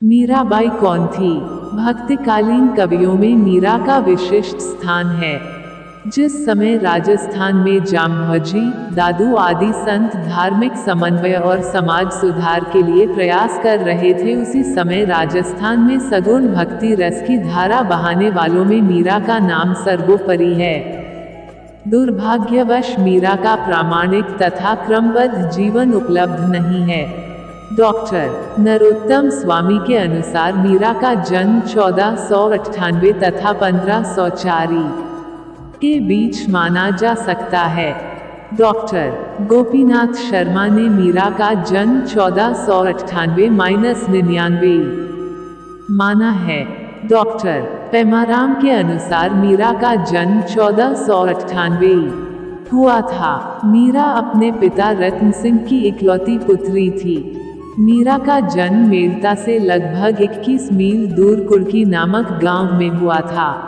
मीराबाई कौन थी? भक्तिकालीन कवियों में मीरा का विशिष्ट स्थान है। जिस समय राजस्थान में जाम्भजी, दादू आदि संत धार्मिक समन्वय और समाज सुधार के लिए प्रयास कर रहे थे, उसी समय राजस्थान में सगुण भक्ति रस की धारा बहाने वालों में मीरा का नाम सर्वोपरि है। दुर्भाग्यवश मीरा का प्रामाणिक तथा क्रमबद्ध जीवन उपलब्ध नहीं है। डॉक्टर नरोत्तम स्वामी के अनुसार मीरा का जन्म 1498 तथा 1504 के बीच माना जा सकता है। डॉक्टर गोपीनाथ शर्मा ने मीरा का जन्म 1498-99 माना है। डॉक्टर पेमाराम के अनुसार मीरा का जन्म 1498 हुआ था। मीरा अपने पिता रतन सिंह की इकलौती पुत्री थी। मीरा का जन्म मेड़ता से लगभग 21 मील दूर कुर्की नामक गांव में हुआ था।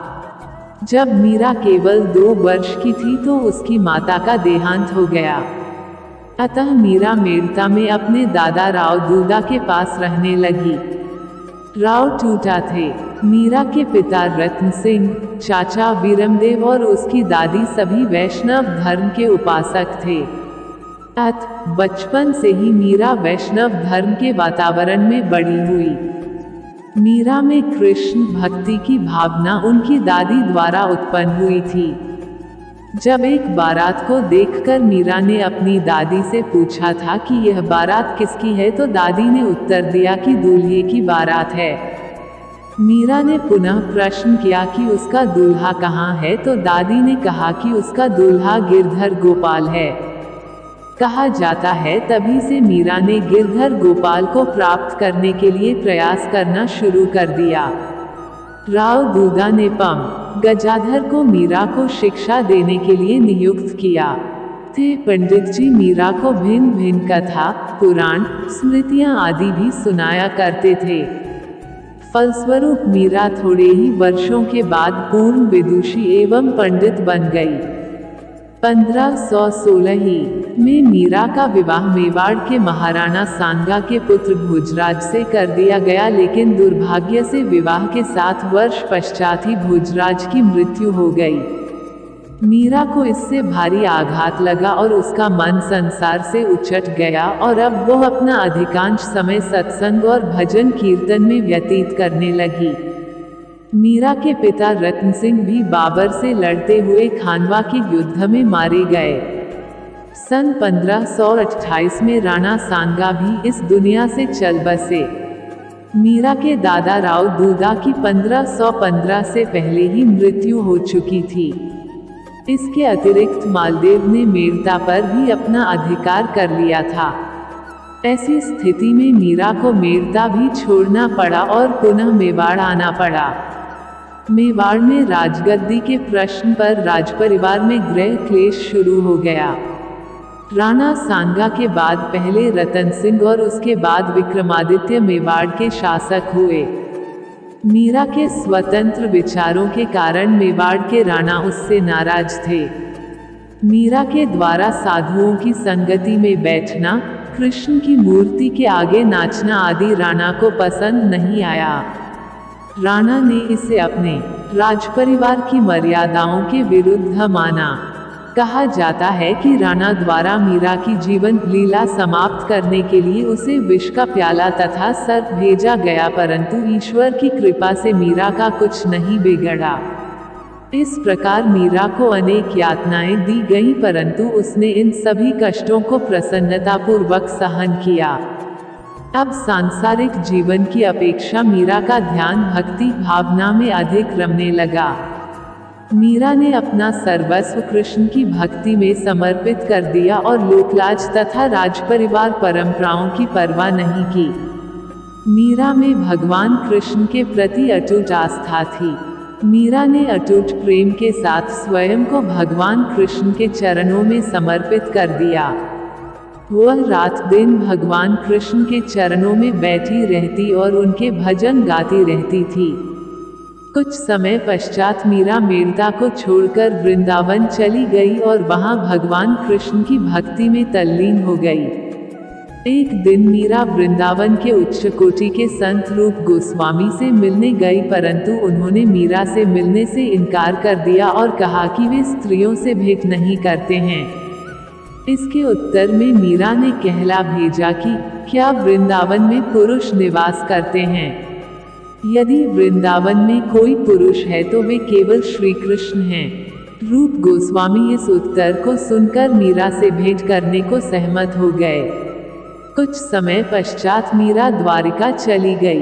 जब मीरा केवल 2 वर्ष की थी तो उसकी माता का देहांत हो गया। अतः मीरा मेड़ता में अपने दादा राव दूदा के पास रहने लगी। राव टूटा थे। मीरा के पिता रतन सिंह, चाचा वीरमदेव और उसकी दादी सभी वैष्णव धर्म के उपासक थे। बचपन से ही मीरा वैष्णव धर्म के वातावरण में बड़ी हुई। मीरा में कृष्ण भक्ति की भावना उनकी दादी द्वारा उत्पन्न हुई थी। जब एक बारात को देखकर मीरा ने अपनी दादी से पूछा था कि यह बारात किसकी है, तो दादी ने उत्तर दिया कि दूल्हे की बारात है। मीरा ने पुनः प्रश्न किया कि उसका दूल्हा कहाँ है, तो दादी ने कहा कि उसका दूल्हा गिरधर गोपाल है। कहा जाता है तभी से मीरा ने गिरधर गोपाल को प्राप्त करने के लिए प्रयास करना शुरू कर दिया। राव दूदा ने पम गजाधर को मीरा को शिक्षा देने के लिए नियुक्त किया थे। पंडित जी मीरा को भिन्न भिन्न कथा, पुराण, स्मृतियां आदि भी सुनाया करते थे। फलस्वरूप मीरा थोड़े ही वर्षों के बाद पूर्ण विदुषी एवं पंडित बन गई। 1516 में मीरा का विवाह मेवाड़ के महाराणा सांगा के पुत्र भोजराज से कर दिया गया, लेकिन दुर्भाग्य से विवाह के 7 वर्ष पश्चात ही भोजराज की मृत्यु हो गई। मीरा को इससे भारी आघात लगा और उसका मन संसार से उचट गया और अब वो अपना अधिकांश समय सत्संग और भजन कीर्तन में व्यतीत करने लगी। मीरा के पिता रतन सिंह भी बाबर से लड़ते हुए खानवा के युद्ध में मारे गए। सन 1528 में राणा सांगा भी इस दुनिया से चल बसे। मीरा के दादा राव दूदा की 1515 से पहले ही मृत्यु हो चुकी थी। इसके अतिरिक्त मालदेव ने मेड़ता पर भी अपना अधिकार कर लिया था। ऐसी स्थिति में मीरा को मेड़ता भी छोड़ना पड़ा और पुनः मेवाड़ आना पड़ा। मेवाड़ में राजगद्दी के प्रश्न पर राजपरिवार में गृह क्लेश शुरू हो गया। राणा सांगा के बाद पहले रतन सिंह और उसके बाद विक्रमादित्य मेवाड़ के शासक हुए। मीरा के स्वतंत्र विचारों के कारण मेवाड़ के राणा उससे नाराज थे। मीरा के द्वारा साधुओं की संगति में बैठना, कृष्ण की मूर्ति के आगे नाचना आदि राणा को पसंद नहीं आया। राणा ने इसे अपने राजपरिवार की मर्यादाओं के विरुद्ध माना। कहा जाता है कि राणा द्वारा मीरा की जीवन लीला समाप्त करने के लिए उसे विष का प्याला तथा सर्प भेजा गया, परंतु ईश्वर की कृपा से मीरा का कुछ नहीं बिगड़ा। इस प्रकार मीरा को अनेक यातनाएं दी गईं, परंतु उसने इन सभी कष्टों को प्रसन्नतापूर्वक सहन किया। अब सांसारिक जीवन की अपेक्षा मीरा का ध्यान भक्ति भावना में अधिक रमने लगा। मीरा ने अपना सर्वस्व कृष्ण की भक्ति में समर्पित कर दिया और लोकलाज तथा राजपरिवार परंपराओं की परवाह नहीं की। मीरा में भगवान कृष्ण के प्रति अटूट आस्था थी। मीरा ने अटूट प्रेम के साथ स्वयं को भगवान कृष्ण के चरणों में समर्पित कर दिया। वह रात दिन भगवान कृष्ण के चरणों में बैठी रहती और उनके भजन गाती रहती थी। कुछ समय पश्चात मीरा मेड़ता को छोड़कर वृंदावन चली गई और वहां भगवान कृष्ण की भक्ति में तल्लीन हो गई। एक दिन मीरा वृंदावन के उच्च कोटि के संत रूप गोस्वामी से मिलने गई, परंतु उन्होंने मीरा से मिलने से इनकार कर दिया और कहा कि वे स्त्रियों से भेंट नहीं करते हैं। इसके उत्तर में मीरा ने कहला भेजा कि क्या वृंदावन में पुरुष निवास करते हैं? यदि वृंदावन में कोई पुरुष है तो वे केवल श्री कृष्ण हैं। रूप गोस्वामी इस उत्तर को सुनकर मीरा से भेंट करने को सहमत हो गए। कुछ समय पश्चात मीरा द्वारिका चली गई।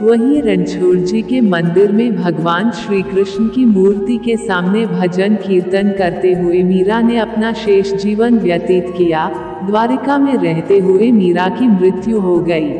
वहीं रणछोड़ जी के मंदिर में भगवान श्री कृष्ण की मूर्ति के सामने भजन कीर्तन करते हुए मीरा ने अपना शेष जीवन व्यतीत किया। द्वारिका में रहते हुए मीरा की मृत्यु हो गई।